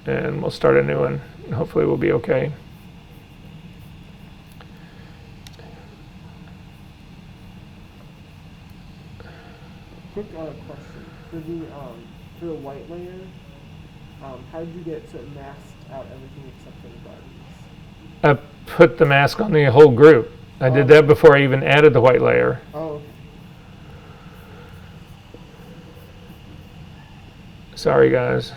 and we'll start a new one. Hopefully we'll be okay. Quick question. For the white layer, how did you get to mask out everything except for the buttons? I put the mask on the whole group. I did that before I even added the white layer. Oh. Sorry, guys.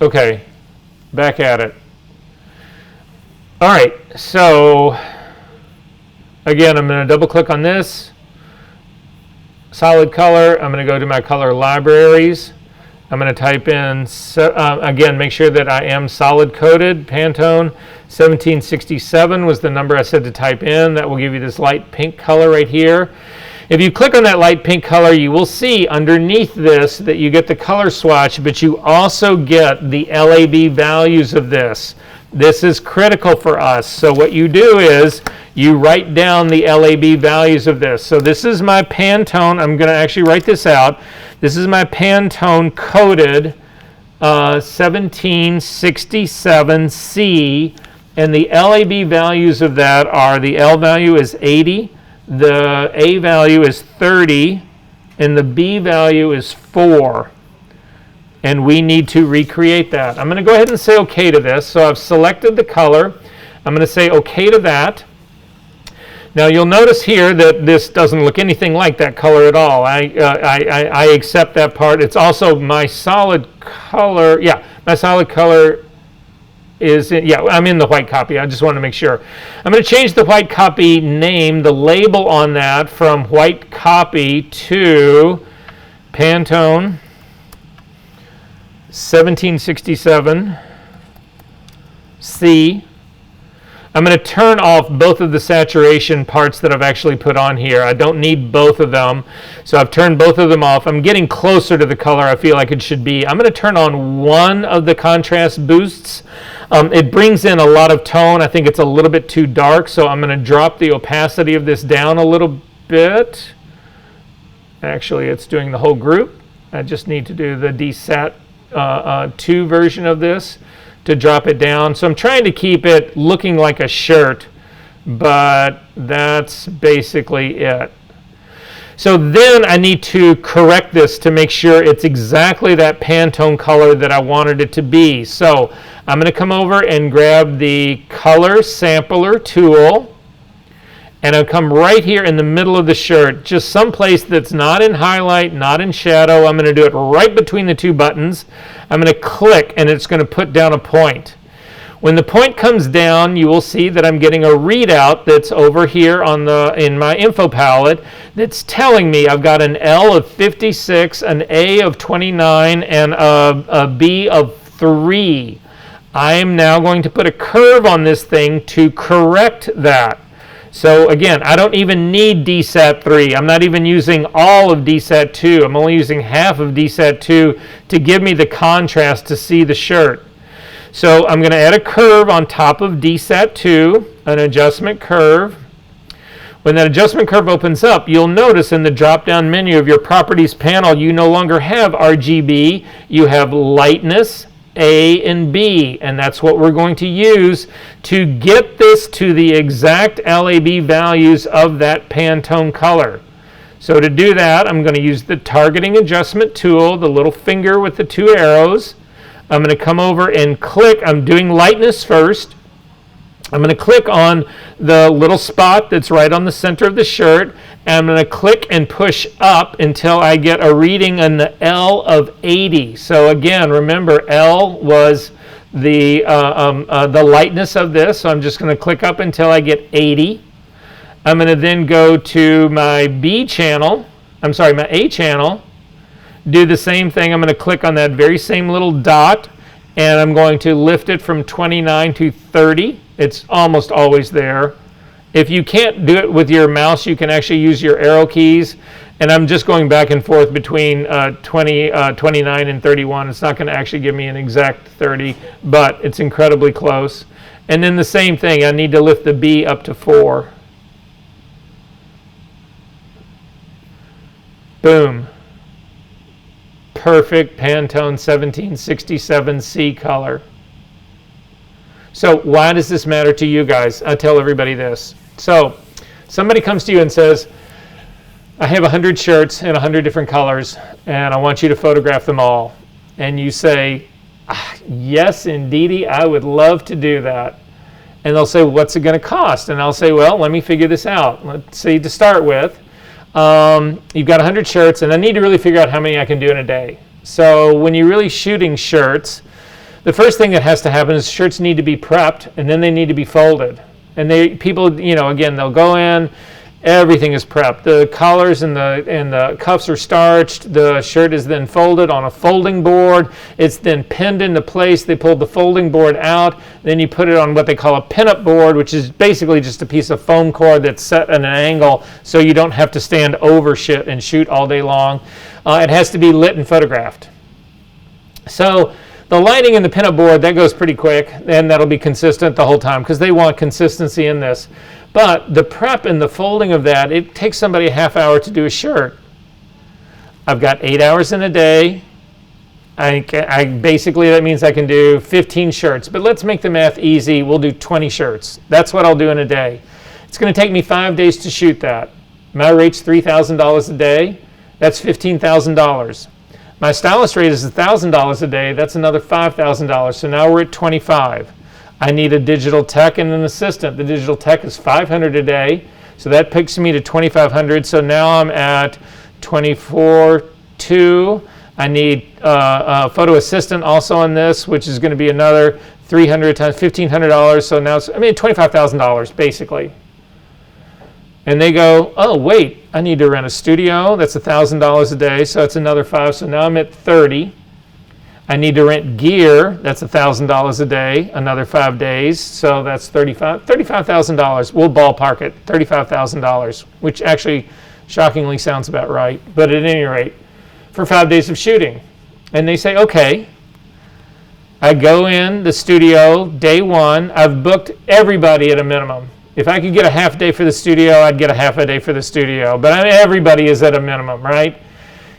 Okay, back at it. All right, so again, I'm going to double click on this, solid color. I'm going to go to my color libraries. I'm going to type in, again, make sure that I am solid coded. Pantone 1767 was the number I said to type in. That will give you this light pink color right here. If you click on that light pink color, you will see underneath this that you get the color swatch, but you also get the LAB values of this. This is critical for us. So what you do is you write down the LAB values of this. So this is my Pantone. I'm going to actually write this out. This is my Pantone coded 1767C, and the LAB values of that are, the L value is 80. The A value is 30, and the B value is 4. And we need to recreate that. I'm going to go ahead and say OK to this. So I've selected the color. I'm going to say OK to that. Now you'll notice here that this doesn't look anything like that color at all. I accept that part. It's also my solid color. Yeah, my solid color is in, yeah, I'm in the white copy. I just want to make sure. I'm going to change the white copy name, the label on that, from white copy to Pantone 1767C. I'm going to turn off both of the saturation parts that I've actually put on here. I don't need both of them, so I've turned both of them off. I'm getting closer to the color I feel like it should be. I'm going to turn on one of the contrast boosts. It brings in a lot of tone. I think it's a little bit too dark, so I'm going to drop the opacity of this down a little bit. Actually, it's doing the whole group. I just need to do the DSAT 2 version of this to drop it down. So I'm trying to keep it looking like a shirt, but that's basically it. So then I need to correct this to make sure it's exactly that Pantone color that I wanted it to be. So I'm going to come over and grab the color sampler tool, and I'll come right here in the middle of the shirt, just someplace that's not in highlight, not in shadow. I'm going to do it right between the two buttons. I'm going to click, and it's going to put down a point. When the point comes down, you will see that I'm getting a readout that's over here on in my info palette that's telling me I've got an L of 56, an A of 29, and a B of 3. I am now going to put a curve on this thing to correct that. So again, I don't even need DSAT 3. I'm not even using all of DSAT 2. I'm only using half of DSAT 2 to give me the contrast to see the shirt. So I'm going to add a curve on top of DSAT 2, an adjustment curve. When that adjustment curve opens up, you'll notice in the drop-down menu of your properties panel, you no longer have RGB. You have lightness, A and B, and that's what we're going to use to get this to the exact LAB values of that Pantone color. So to do that, I'm going to use the targeting adjustment tool, the little finger with the two arrows. I'm going to come over and click. I'm doing lightness first. I'm going to click on the little spot that's right on the center of the shirt, and I'm going to click and push up until I get a reading in the L of 80. So again, remember, L was the lightness of this, so I'm just going to click up until I get 80. I'm going to then go to my my A channel, do the same thing. I'm going to click on that very same little dot and I'm going to lift it from 29 to 30. It's almost always there. If you can't do it with your mouse, you can actually use your arrow keys. And I'm just going back and forth between 29 and 31. It's not going to actually give me an exact 30, but it's incredibly close. And then the same thing, I need to lift the B up to 4. Boom. Perfect Pantone 1767C color. So why does this matter to you guys? I tell everybody this. So somebody comes to you and says, I have 100 shirts in 100 different colors, and I want you to photograph them all. And you say, yes, indeedy, I would love to do that. And they'll say, what's it going to cost? And I'll say, well, let me figure this out. Let's see, to start with, you've got 100 shirts, and I need to really figure out how many I can do in a day. So when you're really shooting shirts, the first thing that has to happen is shirts need to be prepped, and then they need to be folded. And people, again, they'll go in, everything is prepped. The collars and the cuffs are starched. The shirt is then folded on a folding board. It's then pinned into place. They pull the folding board out. Then you put it on what they call a pinup board, which is basically just a piece of foam cord that's set at an angle so you don't have to stand over shit and shoot all day long. It has to be lit and photographed. So the lighting in the pinup board, that goes pretty quick, and that'll be consistent the whole time because they want consistency in this. But the prep and the folding of that, it takes somebody a half hour to do a shirt. I've got 8 hours in a day. I basically, that means I can do 15 shirts. But let's make the math easy. We'll do 20 shirts. That's what I'll do in a day. It's going to take me 5 days to shoot that. My rate's $3,000 a day. That's $15,000. My stylist rate is $1,000 a day. That's another $5,000. So now we're at $25,000. I need a digital tech and an assistant. The digital tech is $500 a day. So that takes me to $2,500. So now I'm at $24,200. I need a photo assistant also on this, which is going to be another $300 times $1,500. So now it's, $25,000 basically. And they go, oh, wait, I need to rent a studio. That's $1,000 a day, so it's another $5,000. So now I'm at $30,000. I need to rent gear. That's $1,000 a day, another 5 days. So that's $35,000. We'll ballpark it, $35,000, which actually shockingly sounds about right. But at any rate, for 5 days of shooting. And they say, okay. I go in the studio day one. I've booked everybody at a minimum. If I could get a half day for the studio, I'd get a half a day for the studio. But everybody is at a minimum, right?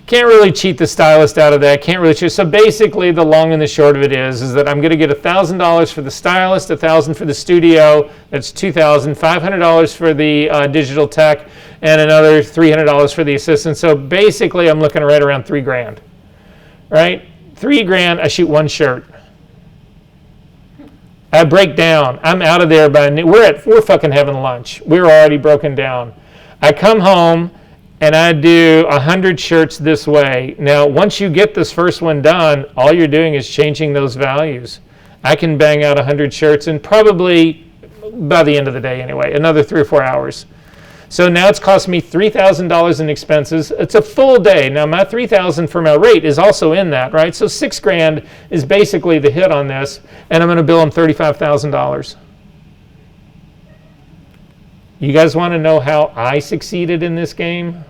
Can't really cheat the stylist out of that. Can't really cheat. So basically, the long and the short of it is that I'm going to get $1,000 for the stylist, $1,000 for the studio. That's $2,000. $500 for the digital tech, and another $300 for the assistant. So basically, I'm looking right around $3,000. Right? $3,000. I shoot one shirt. I break down. I'm out of there by we're fucking having lunch. We're already broken down. I come home and I do 100 shirts this way. Now, once you get this first one done, all you're doing is changing those values. I can bang out 100 shirts in probably by the end of the day anyway, another 3 or 4 hours. So now it's cost me $3,000 in expenses. It's a full day. Now my $3,000 for my rate is also in that, right? So $6,000 is basically the hit on this, and I'm going to bill them $35,000. You guys want to know how I succeeded in this game?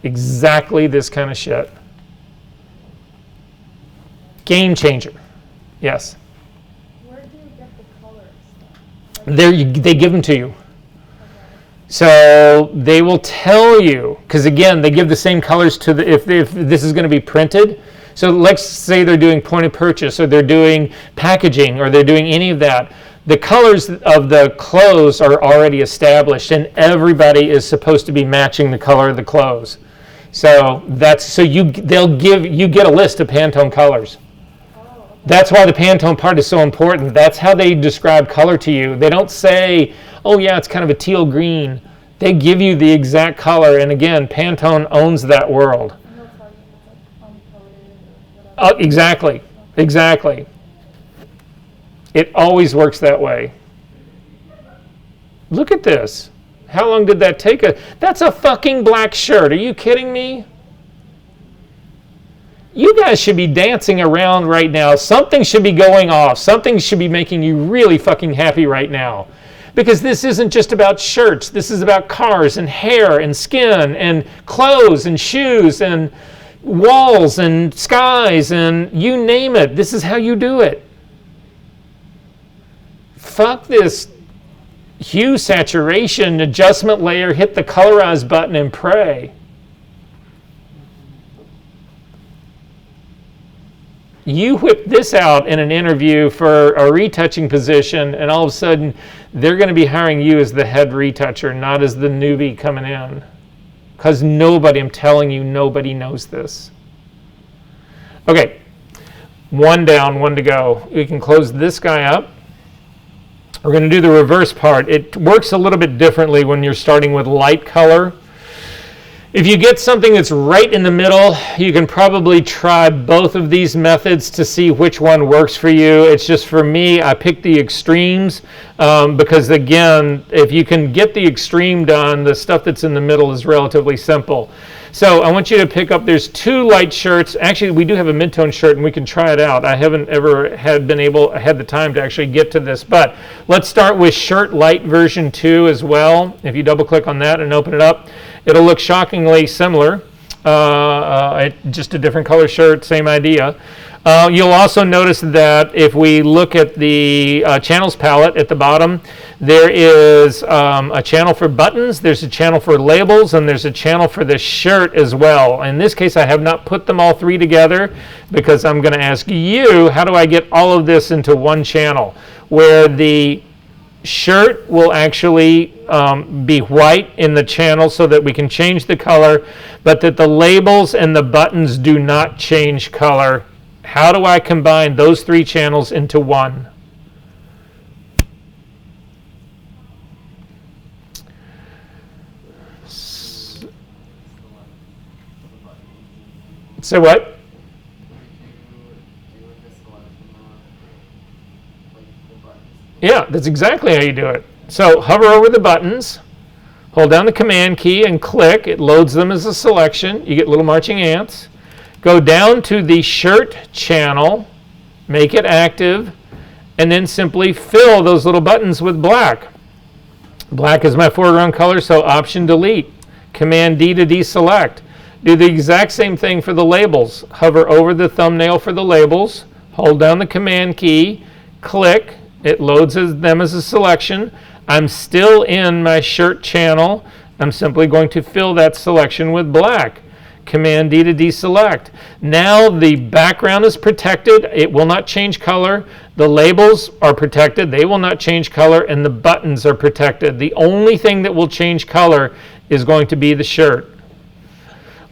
Exactly this kind of shit. Game changer. Yes. Where do you get the colors? They give them to you. So they will tell you, because again, they give the same colors to if this is going to be printed. So let's say they're doing point of purchase, or they're doing packaging, or they're doing any of that. The colors of the clothes are already established, and everybody is supposed to be matching the color of the clothes. So they'll give you get a list of Pantone colors. That's why the Pantone part is so important. That's how they describe color to you. They don't say, oh yeah, it's kind of a teal green. They give you the exact color, and again, Pantone owns that world. Exactly. It always works that way. Look at this. How long did that take? That's a fucking black shirt. Are you kidding me? you guys should be dancing around right now. Something should be going off. Something should be making you really fucking happy right now. Because this isn't just about shirts. This is about cars and hair and skin and clothes and shoes and walls and skies and you name it. This is how you do it. Fuck this hue saturation adjustment layer, hit the colorize button and pray. You whip this out in an interview for a retouching position, and all of a sudden, they're going to be hiring you as the head retoucher, not as the newbie coming in. Because nobody, I'm telling you, nobody knows this. Okay, one down, one to go. We can close this guy up. We're going to do the reverse part. It works a little bit differently when you're starting with light color. If you get something that's right in the middle, you can probably try both of these methods to see which one works for you. It's just for me, I picked the extremes because again, if you can get the extreme done, the stuff that's in the middle is relatively simple. So I want you to pick up, there's 2 light shirts. Actually, we do have a mid-tone shirt and we can try it out. I haven't ever had the time to actually get to this, but let's start with shirt light version 2 as well. If you double click on that and open it up, it'll look shockingly similar. Just a different color shirt, same idea. You'll also notice that if we look at the channels palette at the bottom, there is a channel for buttons, there's a channel for labels, and there's a channel for the shirt as well. In this case, I have not put them all 3 together because I'm going to ask you, how do I get all of this into one channel where the shirt will actually be white in the channel so that we can change the color, but that the labels and the buttons do not change color. How do I combine those 3 channels into one? So what? Yeah, that's exactly how you do it. So hover over the buttons, hold down the command key and click. It loads them as a selection. You get little marching ants. Go down to the shirt channel, make it active, and then simply fill those little buttons with black. Black is my foreground color, so Option Delete. Command D to deselect. Do the exact same thing for the labels. Hover over the thumbnail for the labels, hold down the command key, click. It loads them as a selection. I'm still in my shirt channel. I'm simply going to fill that selection with black. Command D to deselect. Now the background is protected. It will not change color. The labels are protected. They will not change color. And the buttons are protected. The only thing that will change color is going to be the shirt.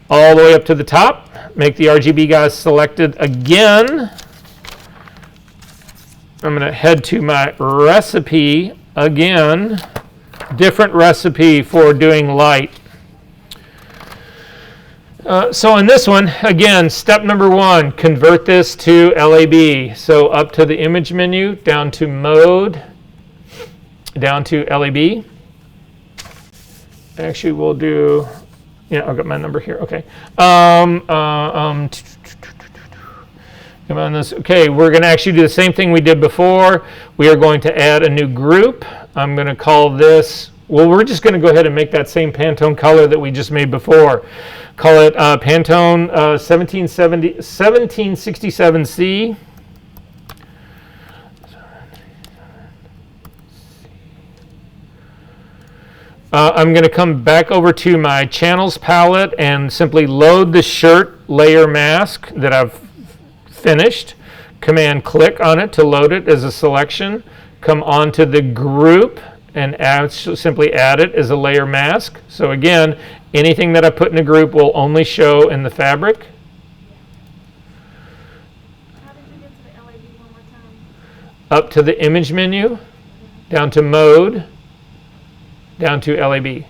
All the way up to the top. Make the RGB guys selected again. I'm going to head to my recipe again. Different recipe for doing light. So in this one, again, step number 1, convert this to LAB. So up to the image menu, down to mode, down to LAB. Actually, we'll do, I've got my number here, okay. Come on this. Okay, we're going to actually do the same thing we did before. We are going to add a new group. I'm going to call this, we're just going to go ahead and make that same Pantone color that we just made before. Call it Pantone 1767C. I'm going to come back over to my channels palette and simply load the shirt layer mask that I've finished. Command click on it to load it as a selection. Come onto the group and simply add it as a layer mask. So again, anything that I put in a group will only show in the fabric. How did you get to the LAB one more time? Up to the image menu, down to mode, down to LAB.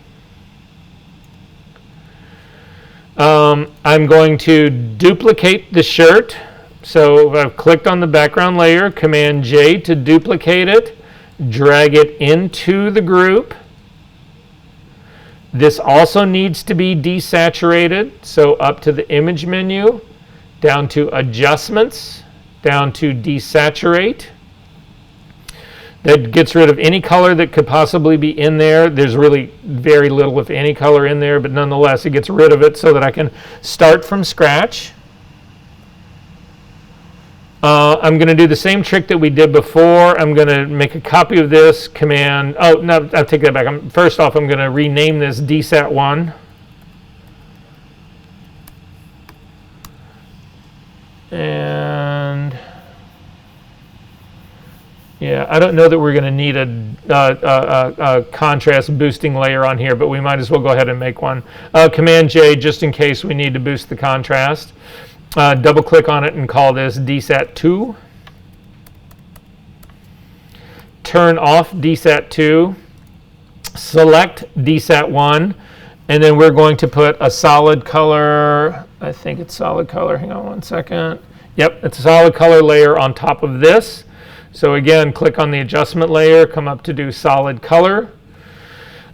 I'm going to duplicate the shirt. So I've clicked on the background layer, Command J to duplicate it, drag it into the group. This also needs to be desaturated, so up to the image menu, down to adjustments, down to desaturate. That gets rid of any color that could possibly be in there. There's really very little, if any, color in there, but nonetheless, it gets rid of it so that I can start from scratch. I'm going to do the same trick that we did before. I'm going to make a copy of this command. Oh, no, I'll take that back. First off, I'm going to rename this DSAT1. And yeah, I don't know that we're going to need a contrast boosting layer on here, but we might as well go ahead and make one. Command J, just in case we need to boost the contrast. Double click on it and call this DSAT2. Turn off DSAT2. Select DSAT1. And then we're going to put a solid color. I think it's solid color. Hang on one second. Yep, it's a solid color layer on top of this. So again, click on the adjustment layer, come up to do solid color.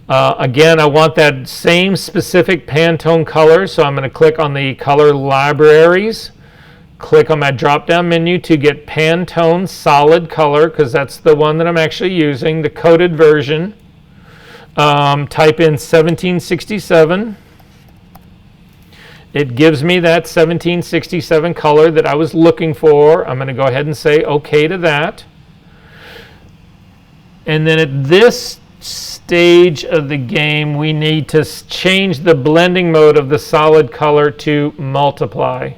Again, I want that same specific Pantone color, so I'm going to click on the color libraries, click on my drop-down menu to get Pantone solid color, because that's the one that I'm actually using, the coded version. Type in 1767. It gives me that 1767 color that I was looking for. I'm going to go ahead and say OK to that. And then at this stage of the game, we need to change the blending mode of the solid color to multiply.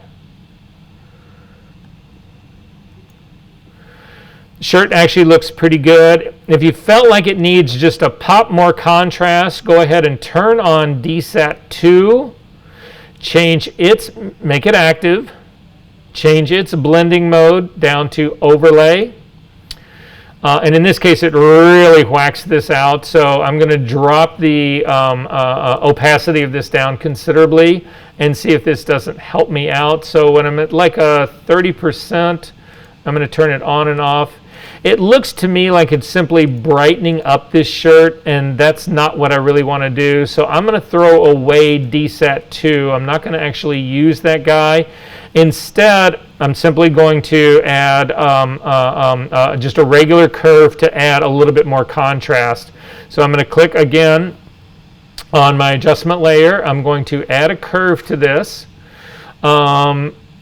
Shirt actually looks pretty good. If you felt like it needs just a pop more contrast, go ahead and turn on DSAT2, make it active, change its blending mode down to overlay. And in this case, it really whacks this out. So I'm going to drop the opacity of this down considerably and see if this doesn't help me out. So when I'm at like a 30%, I'm going to turn it on and off. It looks to me like it's simply brightening up this shirt, and that's not what I really want to do. So I'm going to throw away DSAT2. I'm not going to actually use that guy. Instead, I'm simply going to add just a regular curve to add a little bit more contrast. So I'm going to click again on my adjustment layer. I'm going to add a curve to this.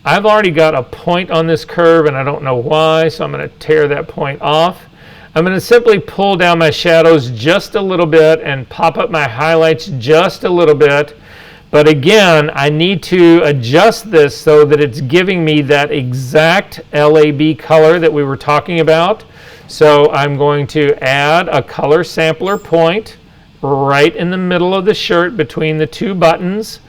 I've already got a point on this curve, and I don't know why, so I'm going to tear that point off. I'm going to simply pull down my shadows just a little bit and pop up my highlights just a little bit. But again, I need to adjust this so that it's giving me that exact LAB color that we were talking about. So I'm going to add a color sampler point right in the middle of the shirt between the two buttons.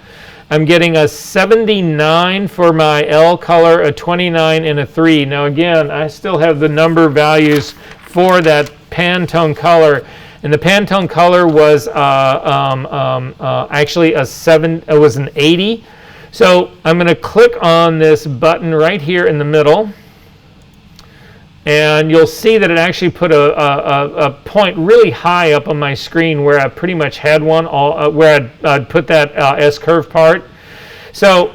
I'm getting a 79 for my L color, a 29, and a 3. Now again, I still have the number values for that Pantone color. And the Pantone color was actually a 7. It was an 80. So I'm going to click on this button right here in the middle, and you'll see that it actually put a point really high up on my screen where I pretty much had one, where I'd put that S-curve part. So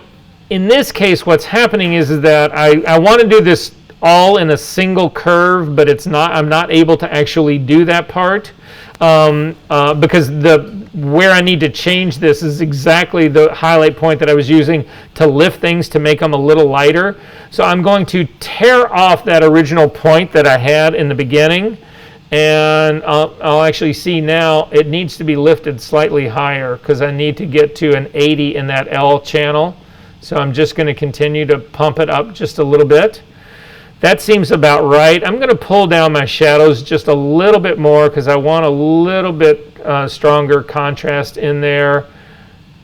in this case, what's happening is that I want to do this all in a single curve, but it's not. I'm not able to actually do that part because where I need to change this is exactly the highlight point that I was using to lift things to make them a little lighter. So I'm going to tear off that original point that I had in the beginning, and I'll actually see now it needs to be lifted slightly higher because I need to get to an 80 in that L channel. So I'm just going to continue to pump it up just a little bit. That seems about right. I'm going to pull down my shadows just a little bit more because I want a little bit stronger contrast in there.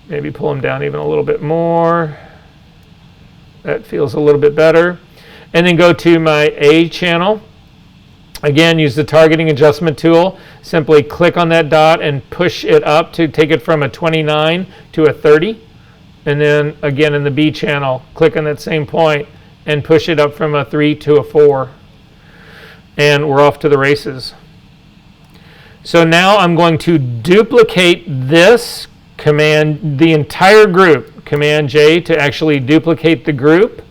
Maybe pull them down even a little bit more. That feels a little bit better. And then go to my A channel. Again, use the targeting adjustment tool. Simply click on that dot and push it up to take it from a 29 to a 30. And then again in the B channel, click on that same point and push it up from a 3 to a 4. And we're off to the races. So now I'm going to duplicate this command, the entire group, Command J to actually duplicate the group.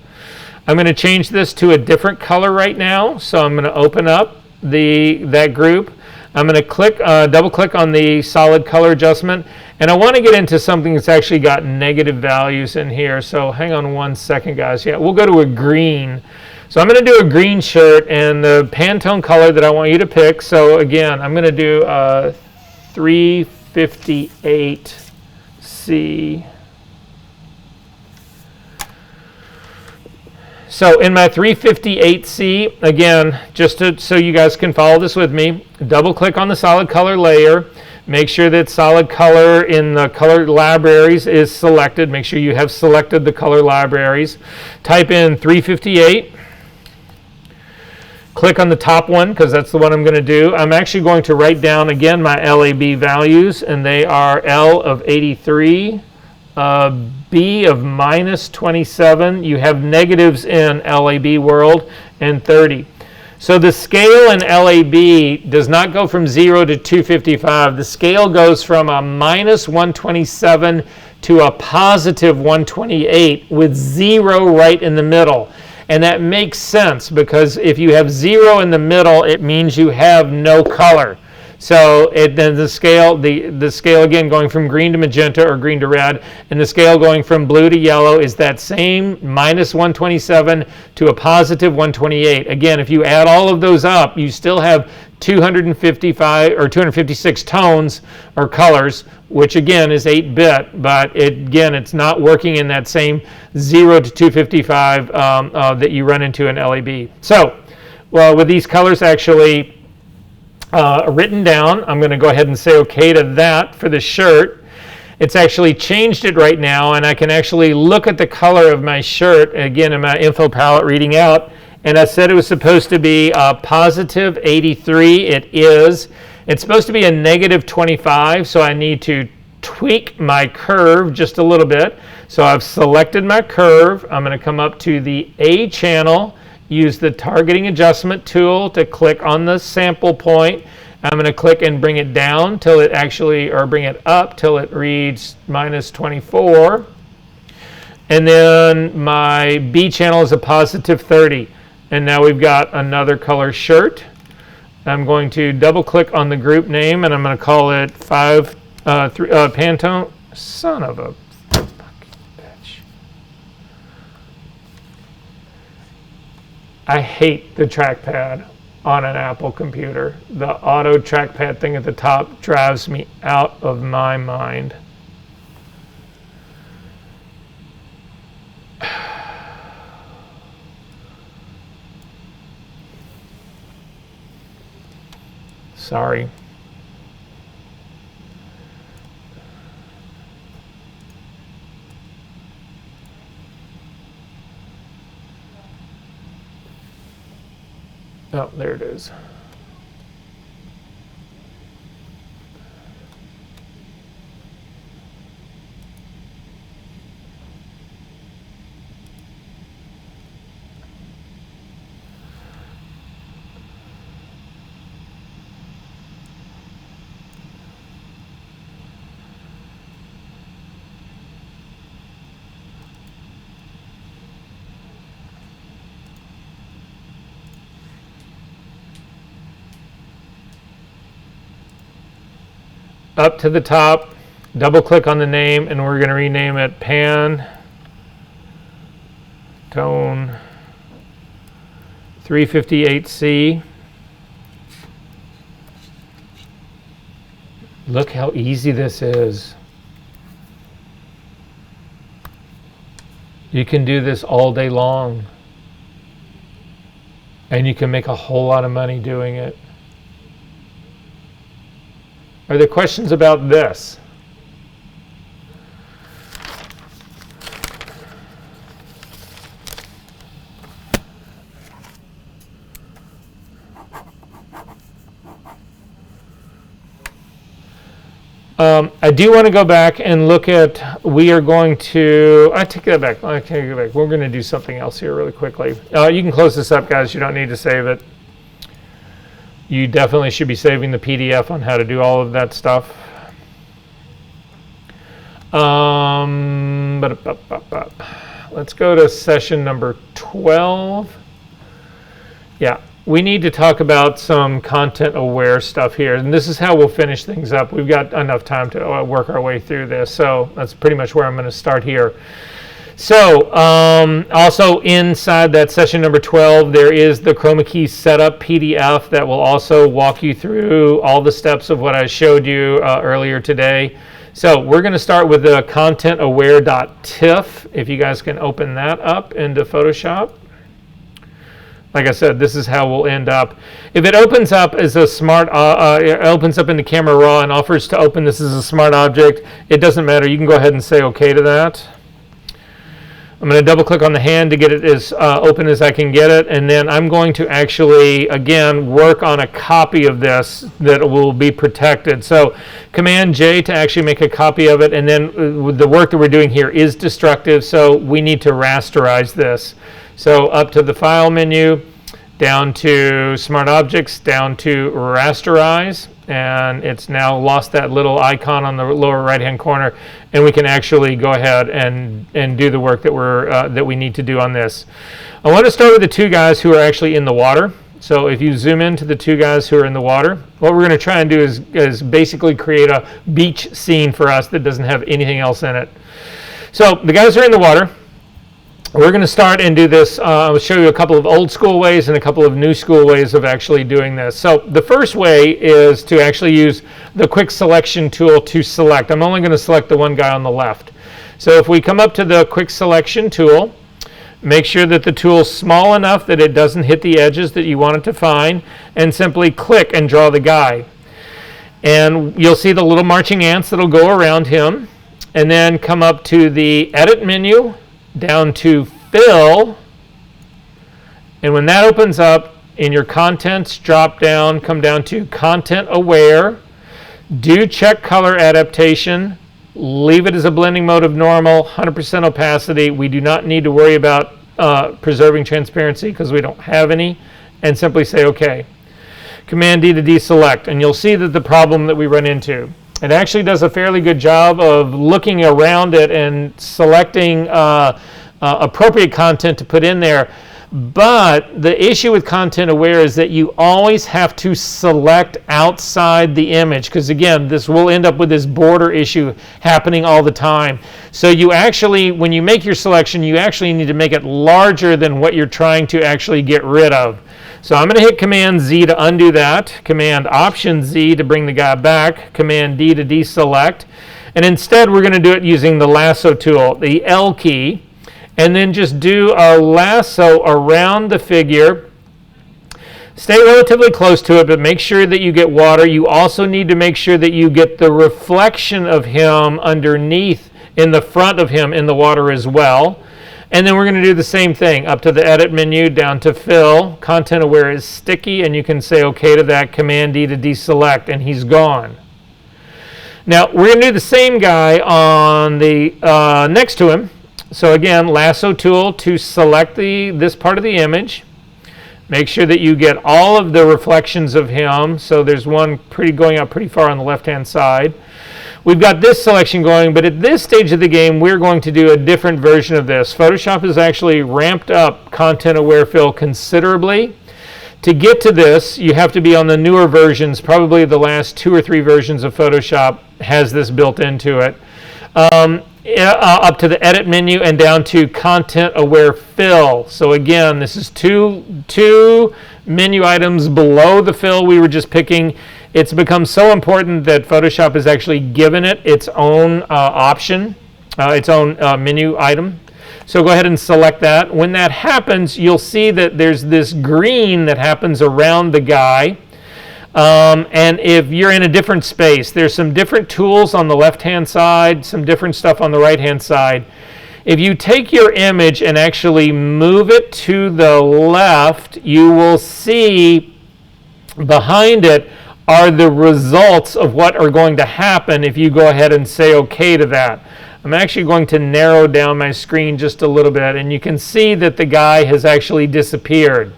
I'm going to change this to a different color right now. So I'm going to open up that group. I'm going to double click on the solid color adjustment, and I want to get into something that's actually got negative values in here. So hang on one second, guys. Yeah, we'll go to a green. So I'm going to do a green shirt, and the Pantone color that I want you to pick. So again, I'm going to do 358C. So in my 358C, again, so you guys can follow this with me, double click on the solid color layer. Make sure that solid color in the color libraries is selected. Make sure you have selected the color libraries. Type in 358. Click on the top one because that's the one I'm going to do. I'm actually going to write down again my LAB values, and they are L of 83, B of minus 27. You have negatives in LAB world, and 30. So the scale in LAB does not go from 0 to 255. The scale goes from a minus 127 to a positive 128 with 0 right in the middle. And that makes sense because if you have 0 in the middle, it means you have no color. So then the scale again going from green to magenta or green to red, and the scale going from blue to yellow is that same minus 127 to a positive 128. Again, if you add all of those up, you still have 255 or 256 tones or colors, which again is 8-bit, but it's not working in that same 0 to 255 that you run into in LAB. So, well, with these colors actually written down, I'm going to go ahead and say okay to that for the shirt. It's actually changed it right now, and I can actually look at the color of my shirt, again in my info palette reading out, and I said it was supposed to be positive 83. It is. It's supposed to be a negative 25, so I need to tweak my curve just a little bit. So I've selected my curve. I'm going to come up to the A channel, use the targeting adjustment tool to click on the sample point. I'm going to click and bring it down till it bring it up till it reads minus 24. And then my B channel is a positive 30. And now we've got another color shirt. I'm going to double click on the group name, and I'm going to call it Pantone. Son of a fucking bitch. I hate the trackpad on an Apple computer. The auto trackpad thing at the top drives me out of my mind. Sorry. Oh, there it is. Up to the top, double click on the name, and we're going to rename it Pantone 358C. Look how easy this is. You can do this all day long, and you can make a whole lot of money doing it. Are there questions about this? I do want to go back and look at, we are going to, I take that back, I take it back. We're going to do something else here really quickly. You can close this up, guys. You don't need to save it. You definitely should be saving the PDF on how to do all of that stuff. Let's go to session number 12. Yeah, we need to talk about some content-aware stuff here, and this is how we'll finish things up. We've got enough time to work our way through this, so that's pretty much where I'm going to start here. So, also inside that session number 12, there is the Chroma Key Setup PDF that will also walk you through all the steps of what I showed you earlier today. So we're going to start with the ContentAware.tiff. If you guys can open that up into Photoshop. Like I said, this is how we'll end up. If it opens up as a smart, it opens up in the camera raw and offers to open this as a smart object, it doesn't matter. You can go ahead and say OK to that. I'm going to double click on the hand to get it as open as I can get it, and then I'm going to actually, again, work on a copy of this that will be protected. So Command J to actually make a copy of it, and then the work that we're doing here is destructive, so we need to rasterize this. So up to the File menu, down to Smart Objects, down to Rasterize, and it's now lost that little icon on the lower right-hand corner, and we can actually go ahead and do the work that we need to do on this. I want to start with the two guys who are actually in the water. So if you zoom into the two guys who are in the water, what we're going to try and do is basically create a beach scene for us that doesn't have anything else in it. So the guys are in the water. We're going to start and do this. I'll show you a couple of old school ways and a couple of new school ways of actually doing this. So the first way is to actually use the quick selection tool to select. I'm only going to select the one guy on the left. So if we come up to the quick selection tool, make sure that the tool's small enough that it doesn't hit the edges that you want it to find, and simply click and draw the guy. And you'll see the little marching ants that'll go around him, and then come up to the Edit menu, down to Fill, and when that opens up, in your Contents drop down, come down to Content Aware, do check color adaptation, leave it as a blending mode of normal, 100% opacity. We do not need to worry about preserving transparency because we don't have any, and simply say OK. Command D to deselect, and you'll see that the problem that we run into. It actually does a fairly good job of looking around it and selecting appropriate content to put in there. But the issue with Content Aware is that you always have to select outside the image, because again, this will end up with this border issue happening all the time. So you actually, when you make your selection, you actually need to make it larger than what you're trying to actually get rid of. So I'm going to hit Command Z to undo that, Command Option Z to bring the guy back, Command D to deselect, and instead we're going to do it using the lasso tool, the L key, and then just do a lasso around the figure. Stay relatively close to it, but make sure that you get water. You also need to make sure that you get the reflection of him underneath in the front of him in the water as well. And then we're going to do the same thing, up to the Edit menu, down to Fill. Content Aware is sticky, and you can say OK to that, Command D to deselect, and he's gone. Now, we're going to do the same guy on the next to him. So again, lasso tool to select this part of the image. Make sure that you get all of the reflections of him. So there's one going out pretty far on the left-hand side. We've got this selection going, but at this stage of the game, we're going to do a different version of this. Photoshop has actually ramped up ContentAware Fill considerably. To get to this, you have to be on the newer versions. Probably the last 2 or 3 versions of Photoshop has this built into it. Up to the Edit menu and down to ContentAware Fill. So again, this is two menu items below the fill we were just picking. It's become so important that Photoshop has actually given it its own option, its own menu item. So go ahead and select that. When that happens, you'll see that there's this green that happens around the guy. And if you're in a different space, there's some different tools on the left-hand side, some different stuff on the right-hand side. If you take your image and actually move it to the left, you will see behind it are the results of what are going to happen if you go ahead and say OK to that. I'm actually going to narrow down my screen just a little bit, and you can see that the guy has actually disappeared.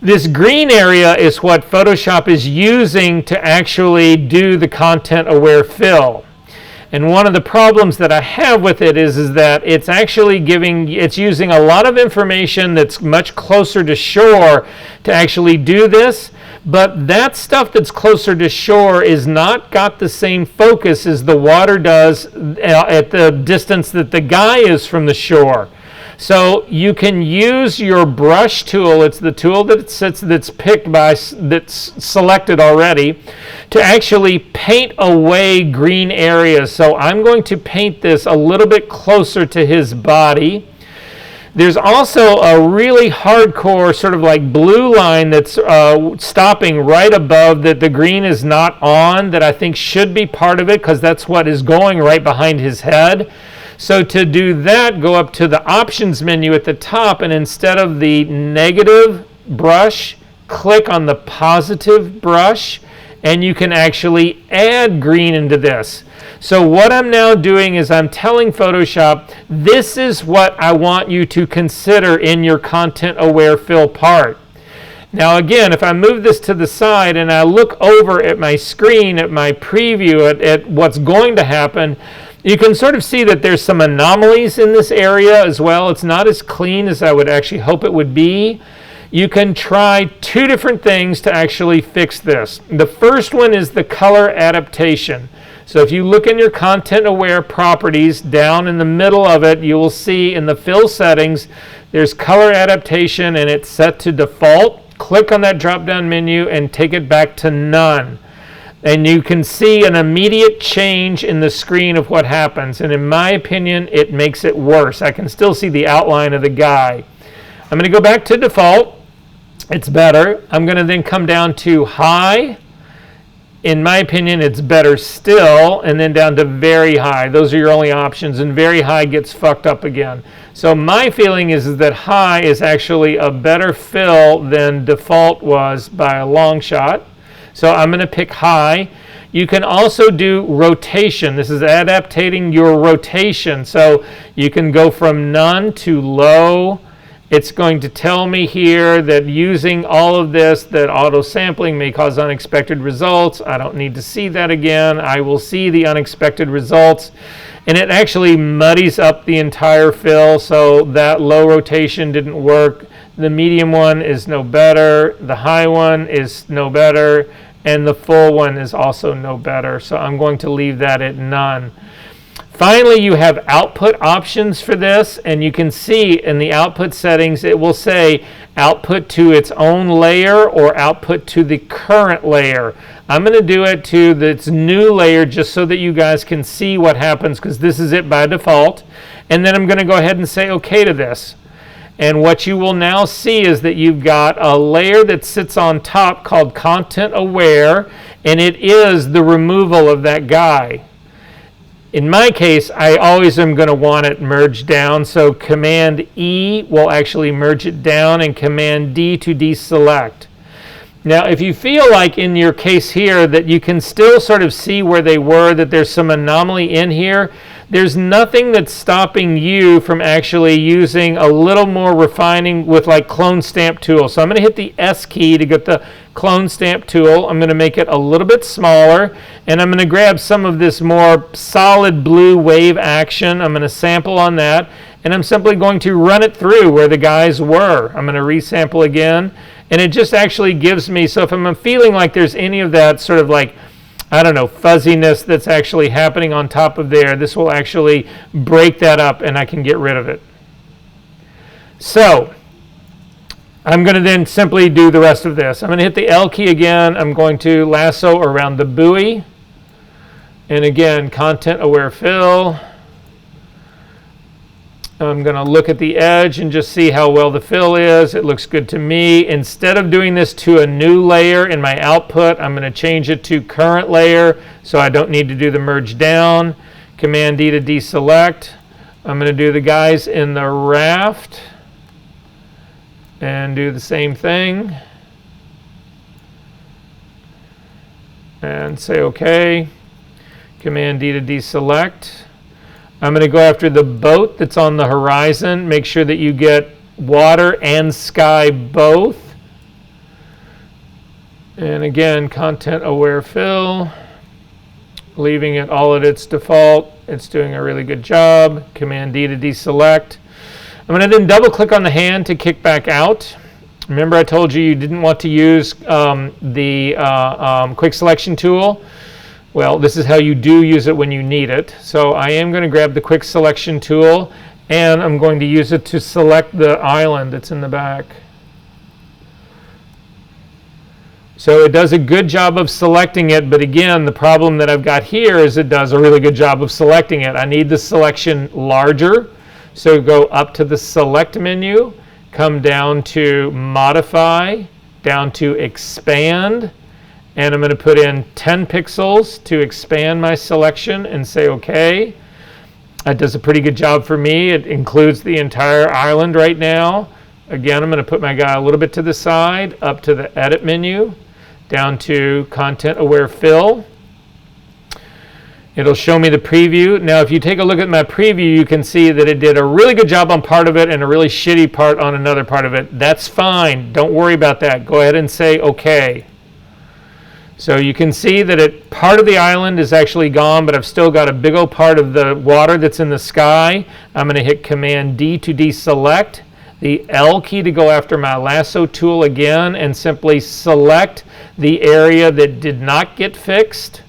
This green area is what Photoshop is using to actually do the ContentAware Fill. And one of the problems that I have with it is that it's actually it's using a lot of information that's much closer to shore to actually do this. But that stuff that's closer to shore is not got the same focus as the water does at the distance that the guy is from the shore. So you can use your brush tool. It's the tool that's selected already to actually paint away green areas. So I'm going to paint this a little bit closer to his body. There's also a really hardcore sort of like blue line that's stopping right above that the green is not on, that I think should be part of it because that's what is going right behind his head. So to do that, go up to the options menu at the top, and instead of the negative brush, click on the positive brush, and you can actually add green into this. So what I'm now doing is I'm telling Photoshop, this is what I want you to consider in your content-aware fill part. Now again, if I move this to the side and I look over at my screen, at my preview, at what's going to happen, you can sort of see that there's some anomalies in this area as well. It's not as clean as I would actually hope it would be. You can try two different things to actually fix this. The first one is the color adaptation. So if you look in your content-aware properties, down in the middle of it, you will see in the fill settings, there's color adaptation, and it's set to default. Click on that drop-down menu and take it back to none. And you can see an immediate change in the screen of what happens. And in my opinion, it makes it worse. I can still see the outline of the guy. I'm going to go back to default. It's better. I'm going to then come down to high. In my opinion, it's better still, and then down to very high. Those are your only options, and very high gets fucked up again. So my feeling is that high is actually a better fill than default was by a long shot. So I'm going to pick high. You can also do rotation. This is adaptating your rotation. So you can go from none to low. It's going to tell me here that using all of this, that auto sampling may cause unexpected results. I don't need to see that again. I will see the unexpected results. And it actually muddies up the entire fill, so that low rotation didn't work. The medium one is no better. The high one is no better. And the full one is also no better. So I'm going to leave that at none. Finally, you have output options for this, and you can see in the output settings, it will say output to its own layer or output to the current layer. I'm going to do it to this new layer just so that you guys can see what happens, because this is it by default. And then I'm going to go ahead and say OK to this. And what you will now see is that you've got a layer that sits on top called Content Aware, and it is the removal of that guy. In my case, I always am going to want it merged down, so Command E will actually merge it down, and Command D to deselect. Now, if you feel like in your case here that you can still sort of see where they were, that there's some anomaly in here, there's nothing that's stopping you from actually using a little more refining with like Clone Stamp Tool. So I'm going to hit the S key to get the Clone Stamp Tool. I'm going to make it a little bit smaller, and I'm going to grab some of this more solid blue wave action. I'm going to sample on that, and I'm simply going to run it through where the guys were. I'm going to resample again, and it just actually gives me, so if I'm feeling like there's any of that sort of like, I don't know, fuzziness that's actually happening on top of there, this will actually break that up and I can get rid of it. So I'm going to then simply do the rest of this. I'm going to hit the L key again. I'm going to lasso around the buoy. And again, Content Aware Fill. I'm going to look at the edge and just see how well the fill is. It looks good to me. Instead of doing this to a new layer in my output, I'm going to change it to current layer so I don't need to do the merge down. Command D to deselect. I'm going to do the guys in the raft and do the same thing. And say OK. Command D to deselect. I'm going to go after the boat that's on the horizon. Make sure that you get water and sky both. And again, Content Aware Fill. leaving it all at its default. It's doing a really good job. Command D to deselect. I'm going to then double click on the hand to kick back out. Remember I told you didn't want to use the quick selection tool. Well, this is how you do use it when you need it. So I am going to grab the quick selection tool and I'm going to use it to select the island that's in the back. So it does a good job of selecting it, but again, the problem that I've got here is it does a really good job of selecting it. I need the selection larger. So go up to the select menu, come down to modify, down to expand, and I'm going to put in 10 pixels to expand my selection and say OK. That does a pretty good job for me. It includes the entire island right now. Again, I'm going to put my guy a little bit to the side, up to the edit menu, down to ContentAware Fill. It'll show me the preview. Now, if you take a look at my preview, you can see that it did a really good job on part of it and a really shitty part on another part of it. That's fine. Don't worry about that. Go ahead and say OK. So you can see that part of the island is actually gone, but I've still got a big old part of the water that's in the sky. I'm going to hit Command D to deselect, the L key to go after my lasso tool again, and simply select the area that did not get fixed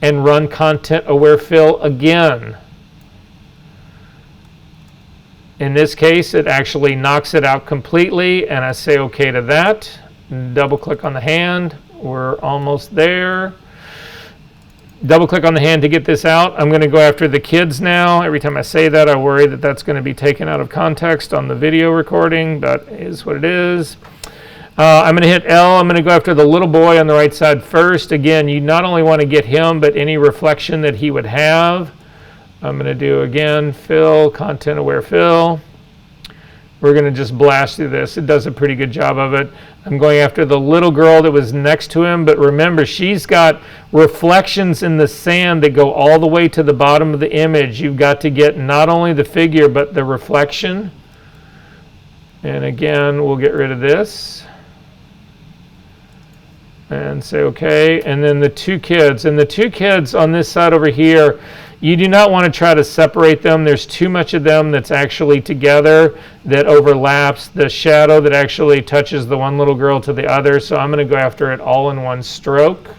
and run ContentAware Fill again. In this case, it actually knocks it out completely, and I say OK to that. Double click on the hand. We're almost there. Double click on the hand to get this out. I'm going to go after the kids now. Every time I say that, I worry that that's going to be taken out of context on the video recording, but it is what it is. I'm going to hit L. I'm going to go after the little boy on the right side first. Again, you not only want to get him, but any reflection that he would have. I'm going to do, again, Fill, ContentAware Fill. We're going to just blast through this. It does a pretty good job of it. I'm going after the little girl that was next to him, but remember, she's got reflections in the sand that go all the way to the bottom of the image. You've got to get not only the figure, but the reflection. And again, we'll get rid of this. And say OK. And then the two kids. And the two kids on this side over here, you do not want to try to separate them. There's too much of them that's actually together that overlaps. The shadow that actually touches the one little girl to the other. So I'm going to go after it all in one stroke.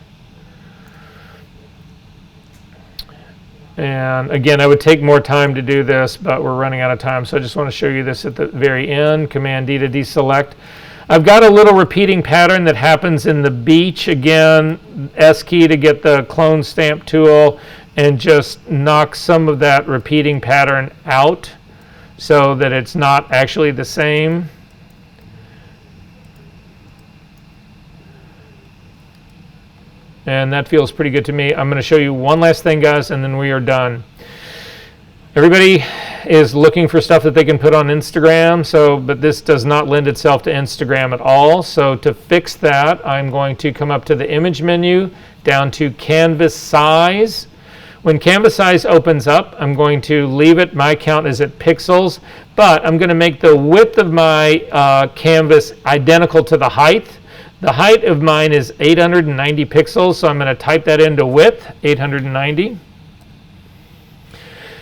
And again, I would take more time to do this, but we're running out of time. So I just want to show you this at the very end. Command D to deselect. I've got a little repeating pattern that happens in the beach. Again, S key to get the clone stamp tool and just knock some of that repeating pattern out so that it's not actually the same. And that feels pretty good to me. I'm going to show you one last thing, guys, and then we are done. Everybody is looking for stuff that they can put on Instagram, but this does not lend itself to Instagram at all. So to fix that, I'm going to come up to the image menu, down to canvas size. When canvas size opens up, I'm going to leave it, my count is at pixels, but I'm going to make the width of my canvas identical to the height. The height of mine is 890 pixels, so I'm going to type that into width, 890.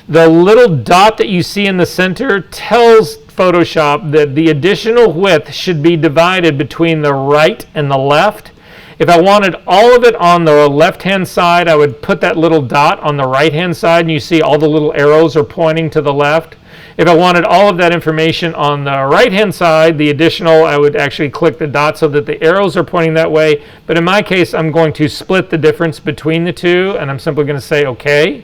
The little dot that you see in the center tells Photoshop that the additional width should be divided between the right and the left. If I wanted all of it on the left-hand side, I would put that little dot on the right-hand side, and you see all the little arrows are pointing to the left. If I wanted all of that information on the right-hand side, the additional, I would actually click the dot so that the arrows are pointing that way. But in my case, I'm going to split the difference between the two, and I'm simply going to say OK.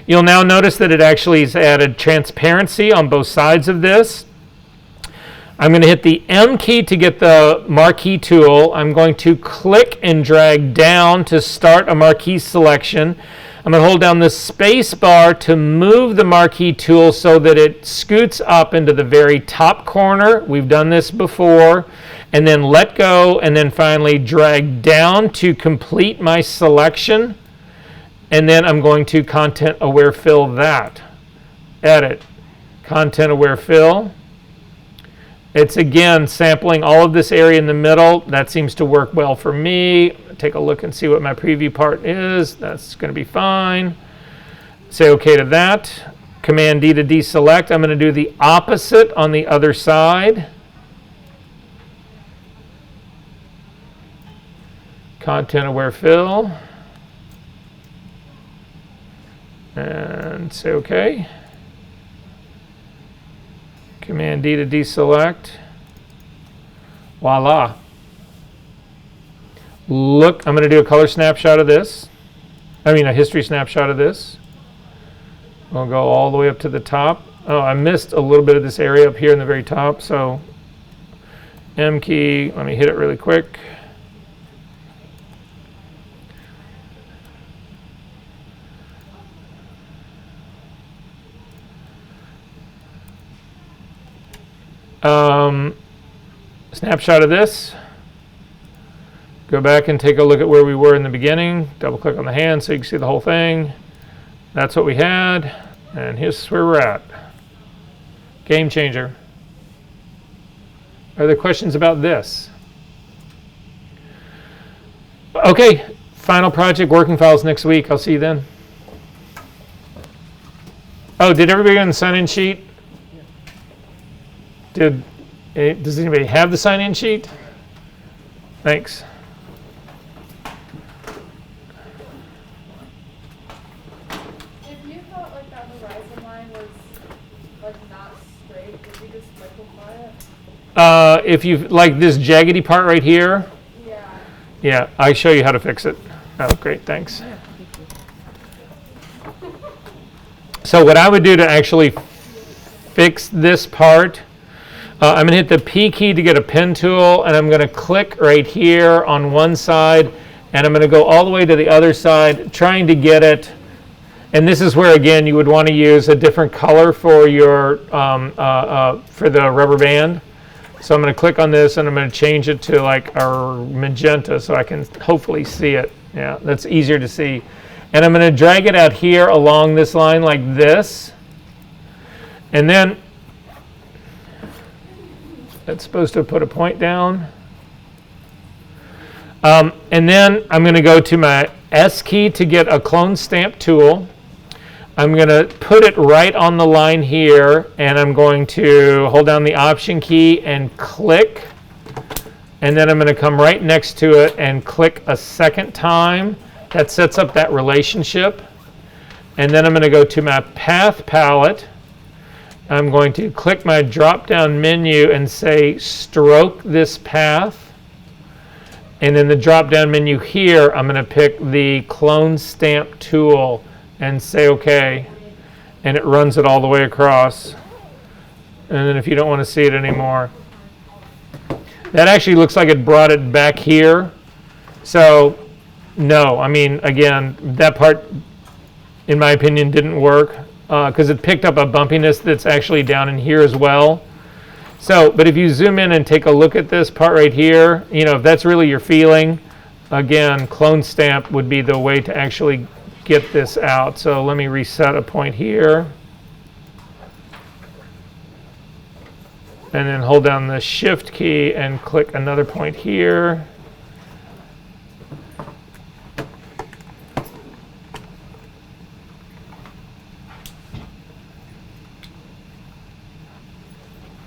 You'll now notice that it actually has added transparency on both sides of this. I'm going to hit the M key to get the marquee tool. I'm going to click and drag down to start a marquee selection. I'm going to hold down the space bar to move the marquee tool so that it scoots up into the very top corner. We've done this before. And then let go, and then finally drag down to complete my selection. And then I'm going to ContentAware Fill that. Edit. ContentAware Fill. It's again sampling all of this area in the middle. That seems to work well for me. take a look and see what my preview part is. That's going to be fine. Say OK to that. Command D to deselect. I'm going to do the opposite on the other side. ContentAware Fill. And say OK. Command D to deselect. Voila. Look, I'm going to do a color snapshot of this. I mean, a history snapshot of this. We'll go all the way up to the top. Oh, I missed a little bit of this area up here in the very top. So M key, let me hit it really quick. Snapshot of this. Go back and take a look at where we were in the beginning. Double click on the hand so you can see the whole thing. That's what we had, and here's where we're at. Game changer. Are there questions about this? Okay, final project, working files next week. I'll see you then. Oh, did everybody on the sign-in sheet? Does anybody have the sign-in sheet? Thanks. If you thought like that horizon line was like not straight, would you just liquefy it? If you like this jaggedy part right here, Yeah. yeah, I show you how to fix it. Oh, great, thanks. So what I would do to actually fix this part, I'm going to hit the P key to get a pen tool, and I'm going to click right here on one side, and I'm going to go all the way to the other side, trying to get it. And this is where, again, you would want to use a different color for your for the rubber band. So I'm going to click on this, and I'm going to change it to like a magenta so I can hopefully see it. Yeah, that's easier to see. And I'm going to drag it out here along this line like this. And then that's supposed to put a point down. And then I'm going to go to my S key to get a clone stamp tool. I'm going to put it right on the line here, and I'm going to hold down the Option key and click. And then I'm going to come right next to it and click a second time. That sets up that relationship. And then I'm going to go to my Path palette. I'm going to click my drop-down menu and say stroke this path. And in the drop-down menu here, I'm going to pick the clone stamp tool and say OK. And it runs it all the way across. And then if you don't want to see it anymore, that actually looks like it brought it back here. So no, I mean, again, that part, in my opinion, didn't work. Because it picked up a bumpiness that's actually down in here as well. So, but if you zoom in and take a look at this part right here, you know, if that's really your feeling, again, clone stamp would be the way to actually get this out. So let me reset a point here. And then hold down the Shift key and click another point here.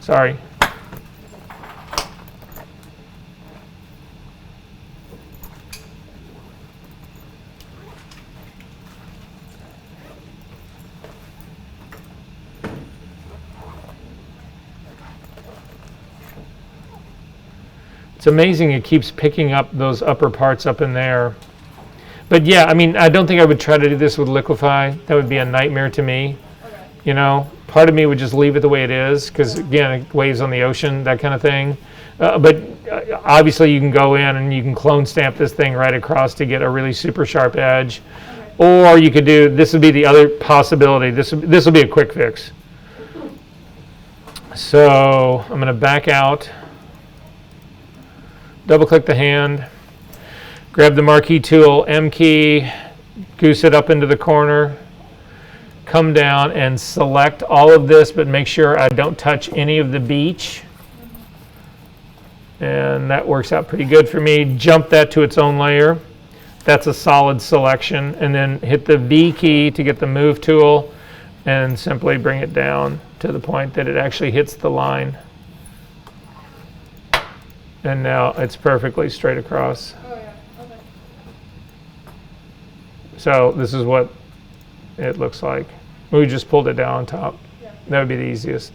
Sorry. It's amazing it keeps picking up those upper parts up in there. But yeah, I mean, I don't think I would try to do this with Liquify. That would be a nightmare to me. Okay. You know, part of me would just leave it the way it is because, again, it waves on the ocean, that kind of thing. But obviously you can go in and you can clone stamp this thing right across to get a really super sharp edge. Okay. Or you could do, this would be the other possibility. This will be a quick fix. So I'm going to back out, double click the hand, grab the marquee tool, M key, goose it up into the corner, come down and select all of this, but make sure I don't touch any of the beach. And that works out pretty good for me. Jump that to its own layer. That's a solid selection. And then hit the V key to get the move tool and simply bring it down to the point that it actually hits the line. And now it's perfectly straight across. Oh yeah, okay. So this is what it looks like. We just pulled it down on top. Yeah. That would be the easiest.